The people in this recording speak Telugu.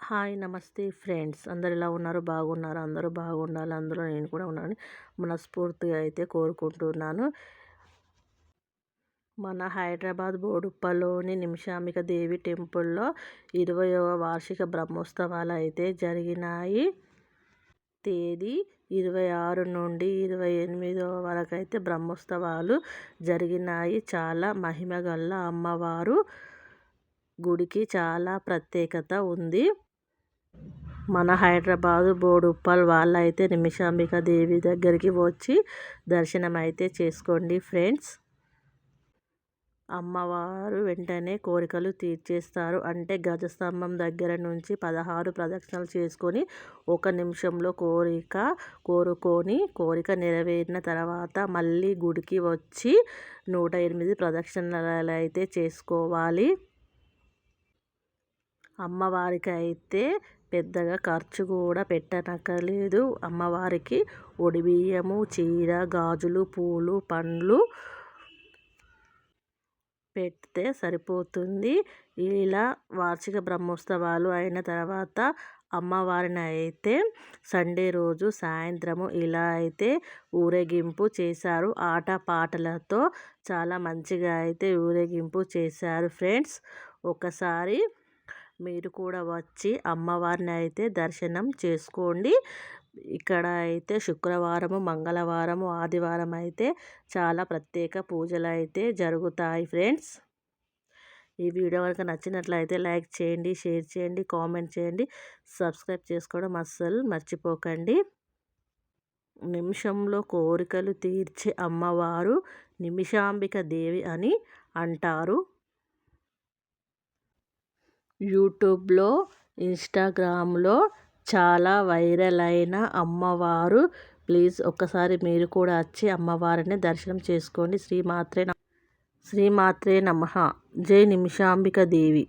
హాయ్ నమస్తే ఫ్రెండ్స్, అందరు ఎలా ఉన్నారు? బాగున్నారు? అందరూ బాగుండాలి, అందులో నేను కూడా ఉన్నానని మనస్ఫూర్తిగా అయితే కోరుకుంటున్నాను. మన హైదరాబాద్ బోడుప్పల్లోని నిమిషాంబిక దేవి టెంపుల్లో 20వ వార్షిక బ్రహ్మోత్సవాలు అయితే జరిగినాయి. తేదీ 26 నుండి 28 వరకు అయితే బ్రహ్మోత్సవాలు జరిగినాయి. చాలా మహిమగల అమ్మవారు గుడికి చాలా ప్రత్యేకత ఉంది. మన హైదరాబాదు బోడుప్పల్ వాళ్ళైతే నిమిషాంబిక దేవి దగ్గరికి వచ్చి దర్శనం అయితే చేసుకోండి ఫ్రెండ్స్. అమ్మవారు వెంటనే కోరికలు తీర్చేస్తారు. అంటే గజస్తంభం దగ్గర నుంచి 16 ప్రదక్షిణలు చేసుకొని 1 నిమిషంలో కోరిక నెరవేరిన తర్వాత మళ్ళీ గుడికి వచ్చి 108 ప్రదక్షిణలు అయితే చేసుకోవాలి. అమ్మవారికి అయితే పెద్దగా ఖర్చు కూడా పెట్టనక్కర్లేదు. అమ్మవారికి ఒడిబియ్యము, చీర, గాజులు, పూలు, పండ్లు పెడితే సరిపోతుంది. ఇలా వార్షిక బ్రహ్మోత్సవాలు అయిన తర్వాత అమ్మవారిని అయితే సండే రోజు సాయంత్రము ఇలా అయితే ఊరేగింపు చేశారు. ఆట పాటలతో చాలా మంచిగా అయితే ఊరేగింపు చేశారు ఫ్రెండ్స్. ఒకసారి మీరు కూడా వచ్చి అమ్మవారిని అయితే దర్శనం చేసుకోండి. ఇక్కడ అయితే శుక్రవారము, మంగళవారము, ఆదివారం అయితే చాలా ప్రత్యేక పూజలు అయితే జరుగుతాయి ఫ్రెండ్స్. ఈ వీడియో కనుక నచ్చినట్లయితే లైక్ చేయండి, షేర్ చేయండి, కామెంట్ చేయండి, సబ్స్క్రైబ్ చేసుకోవడం అస్సలు మర్చిపోకండి. నిమిషంలో కోరికలు తీర్చే అమ్మవారు నిమిషాంబిక దేవి అని అంటారు. యూట్యూబ్లో, ఇన్స్టాగ్రామ్లో చాలా వైరల్ అయిన అమ్మవారు. ప్లీజ్ ఒక్కసారి మీరు కూడా వచ్చి అమ్మవారిని దర్శనం చేసుకోండి. శ్రీమాత్రే నమః. జై నిమిషాంబిక దేవి.